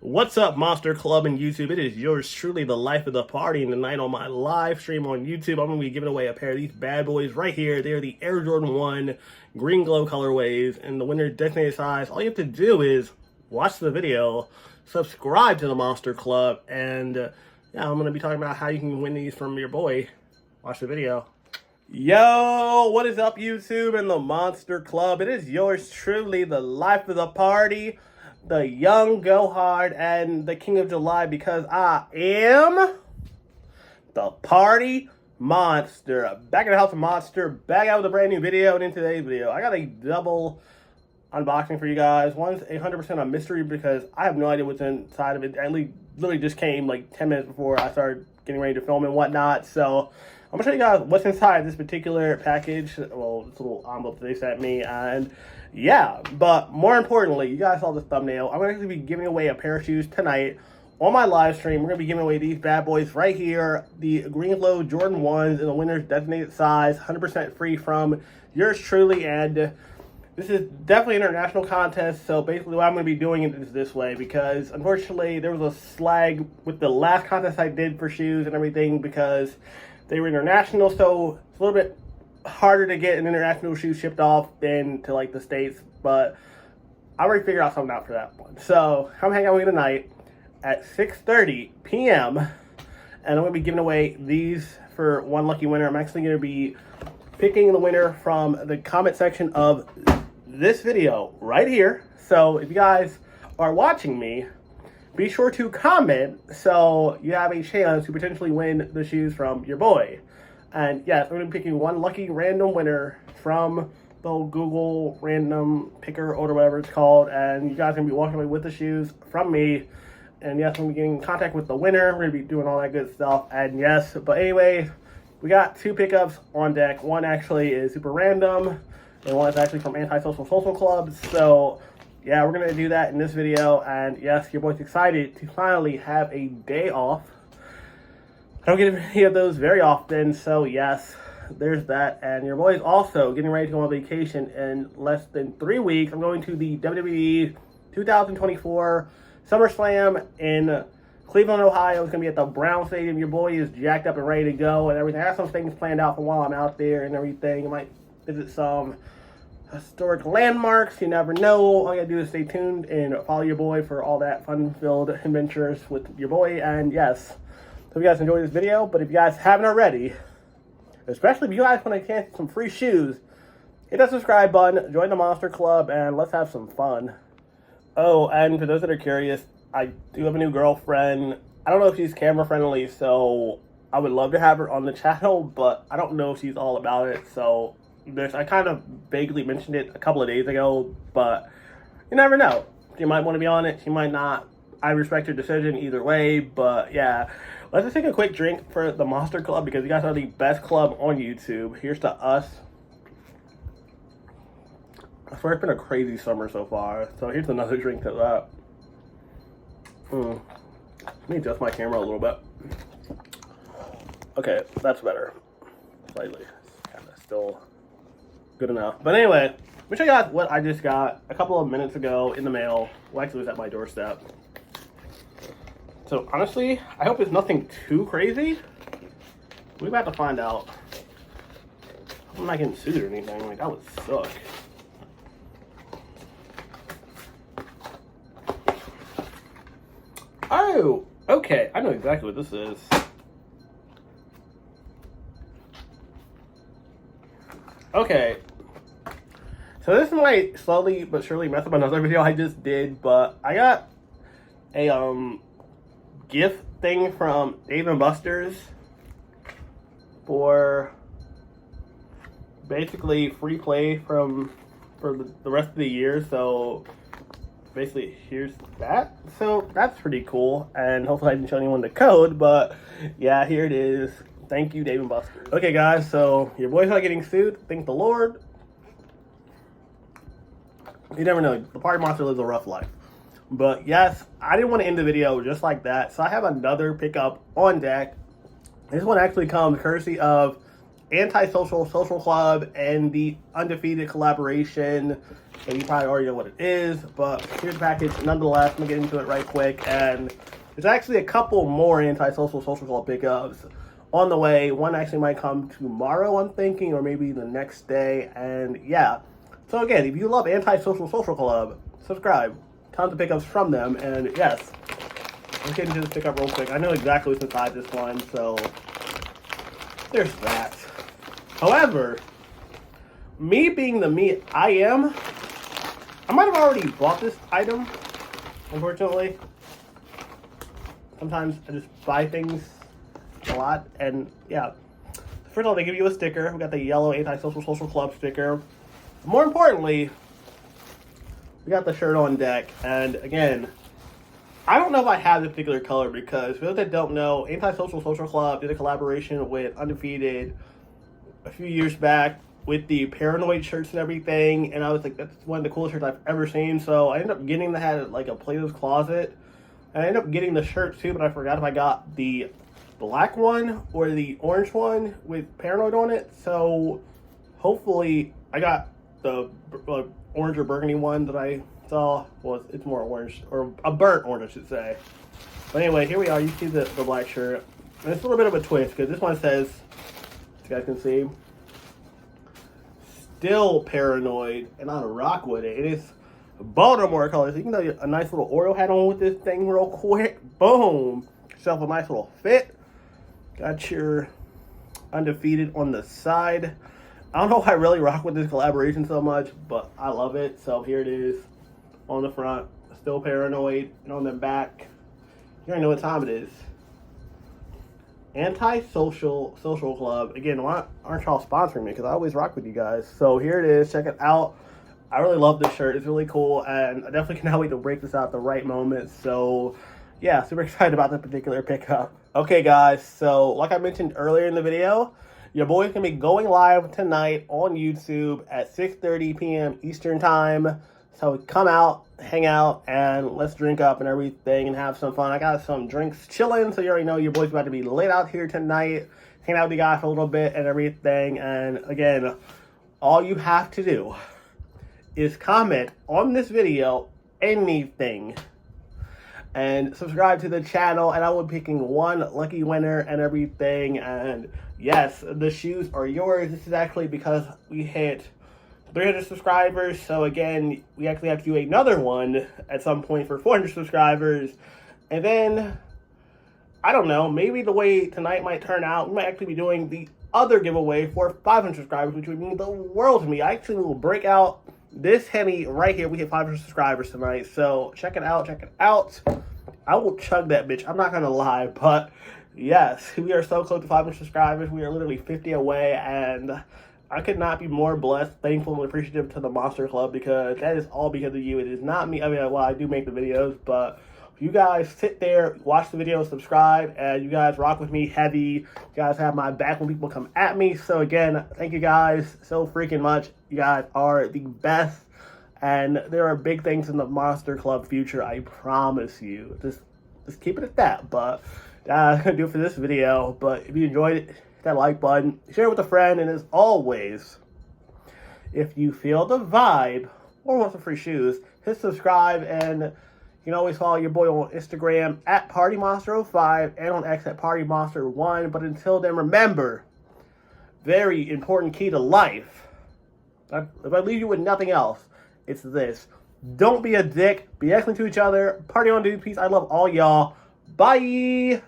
What's up, Monster Club and YouTube? It is yours truly, the life of the party, and tonight on my live stream on YouTube, I'm going to be giving away a pair of these bad boys right here. They're the Air Jordan 1 Green Glow colorways, and the winner designated size. All you have to do is watch the video, subscribe to the Monster Club, and yeah, I'm going to be talking about how you can win these from your boy. Watch the video. Yo, what is up, YouTube and the Monster Club? It is yours truly, the life of the party, the young go hard, and the king of July, because I am the party monster. Back in the house of Monster, back out with a brand new video, and in today's video, I got a double unboxing for you guys. One's 100% a mystery because I have no idea what's inside of it. I literally just came like 10 minutes before I started getting ready to film and whatnot, so I'm going to show you guys what's inside this particular package. Well, this little envelope they sent me, and yeah, but more importantly, you guys saw the thumbnail. I'm going to be giving away a pair of shoes tonight on my live stream. We're going to be giving away these bad boys right here, the Green Glow Jordan 1s in the winner's designated size, 100% free from yours truly, and this is definitely an international contest, so basically what I'm going to be doing it is this way, because unfortunately there was a slag with the last contest I did for shoes and everything, because they were international, so it's a little bit harder to get an international shoe shipped off than to like the States, but I already figured out something out for that one. So I'm hanging out with you tonight at 6:30 p.m. and I'm going to be giving away these for one lucky winner. I'm actually going to be picking the winner from the comment section of this video right here. So if you guys are watching me, be sure to comment so you have a chance to potentially win the shoes from your boy. And yes, I'm going to be picking one lucky random winner from the Google random picker or whatever it's called. And you guys are going to be walking away with the shoes from me. And yes, I'm going to be getting in contact with the winner. We're going to be doing all that good stuff. And yes, but anyway, we got two pickups on deck. One actually is super random, and one is actually from Antisocial Social Club. So yeah, we're going to do that in this video, and yes, your boy's excited to finally have a day off. I don't get any of those very often, so yes, there's that. And your boy's also getting ready to go on vacation in less than 3 weeks. I'm going to the WWE 2024 SummerSlam in Cleveland, Ohio. It's going to be at the Brown Stadium. Your boy is jacked up and ready to go and everything. I have some things planned out for while I'm out there and everything. I might visit some historic landmarks. You never know. All you gotta do is stay tuned and follow your boy for all that fun-filled adventures with your boy. And yes, hope you guys enjoy this video. But if you guys haven't already, especially if you guys want to get some free shoes, hit that subscribe button, join the Monster Club, and let's have some fun. Oh, and for those that are curious, I do have a new girlfriend. I don't know if she's camera friendly, so I would love to have her on the channel, but I don't know if she's all about it, so I kind of vaguely mentioned it a couple of days ago, but you never know. She might want to be on it, she might not. I respect her decision either way, but yeah. Let's just take a quick drink for the Monster Club, because you guys are the best club on YouTube. Here's to us. I swear it's been a crazy summer so far, so here's another drink to that. Let me adjust my camera a little bit. Okay, that's better. Slightly. It's kind of still good enough. But anyway, let me show you guys what I just got a couple of minutes ago in the mail. Well, actually, it was at my doorstep. So honestly, I hope it's nothing too crazy. We're about to find out. I'm not getting sued or anything. Like, that would suck. Oh, okay. I know exactly what this is. Okay. So this might slowly but surely mess up another video I just did, but I got a gift thing from Dave & Buster's for basically free play for the rest of the year. So basically here's that. So that's pretty cool, and hopefully I didn't show anyone the code, but yeah, here it is. Thank you, Dave & Buster's. Okay guys, so your boy's not getting sued, thank the Lord. You never know, the party monster lives a rough life. But yes, I didn't want to end the video just like that, so I have another pickup on deck. This one actually comes courtesy of Antisocial Social Club and the Undefeated collaboration. And you probably already know what it is, but here's the package nonetheless. I'm gonna get into it right quick. And there's actually a couple more Antisocial Social Club pickups on the way. One actually might come tomorrow, I'm thinking, or maybe the next day. And yeah, so again, if you love Antisocial Social Club, subscribe. Tons of pickups from them. And yes, let's get into this pickup real quick. I know exactly what's inside this one, so there's that. However, me being the me I am, I might have already bought this item, unfortunately. Sometimes I just buy things a lot, and yeah. First of all, they give you a sticker. We got the yellow Antisocial Social Club sticker. More importantly, we got the shirt on deck, and again, I don't know if I have this particular color because, for those that don't know, Antisocial Social Club did a collaboration with Undefeated a few years back with the Paranoid shirts and everything, and I was like, that's one of the coolest shirts I've ever seen. So I ended up getting that, had like a Plato's Closet, and I ended up getting the shirt too, but I forgot if I got the black one or the orange one with Paranoid on it. So hopefully I got the orange or burgundy one that I saw. Well, it's more orange, or a burnt orange I should say. But anyway, here we are. You see the black shirt, and it's a little bit of a twist because this one says, as you guys can see, still Paranoid, and on a rock with it. It is Baltimore colors. So you can do a nice little Oreo hat on with this thing real quick. Boom! Yourself a nice little fit. Got your Undefeated on the side. I don't know why I really rock with this collaboration so much, but I love it. So here it is on the front, still Paranoid, and on the back, you already know what time it is. Antisocial Social Club. Again, why aren't y'all sponsoring me? Because I always rock with you guys. So here it is. Check it out. I really love this shirt. It's really cool, and I definitely cannot wait to break this out at the right moment. So yeah, super excited about this particular pickup. Okay, guys. So like I mentioned earlier in the video, your boy's going to be going live tonight on YouTube at 6:30 p.m. Eastern Time. So come out, hang out, and let's drink up and everything and have some fun. I got some drinks chilling, so you already know your boy's about to be lit out here tonight. Hang out with you guys for a little bit and everything. And again, all you have to do is comment on this video anything and subscribe to the channel, and I will be picking one lucky winner and everything. And yes, the shoes are yours. This is actually because we hit 300 subscribers, so again, we actually have to do another one at some point for 400 subscribers. And then, I don't know, maybe the way tonight might turn out, we might actually be doing the other giveaway for 500 subscribers, which would mean the world to me. I actually will break out this Henny right here. We hit 500 subscribers tonight, so check it out, check it out. I will chug that bitch, I'm not gonna lie, but yes, we are so close to 500 subscribers. We are literally 50 away, and I could not be more blessed, thankful, and appreciative to the Monster Club, because that is all because of you. It is not me. I mean, well, I do make the videos, but you guys sit there, watch the video, subscribe, and you guys rock with me heavy. You guys have my back when people come at me. So again, thank you guys so freaking much. You guys are the best, and there are big things in the Monster Club future, I promise you. Just keep it at that. But that's gonna do it for this video. But if you enjoyed it, hit that like button, share it with a friend, and as always, if you feel the vibe or want some free shoes, hit subscribe, and you can always follow your boy on Instagram at PartyMonster05 and on X at PartyMonster1. But until then, remember, very important key to life. If I leave you with nothing else, it's this: don't be a dick, be excellent to each other, party on, dude, peace. I love all y'all. Bye.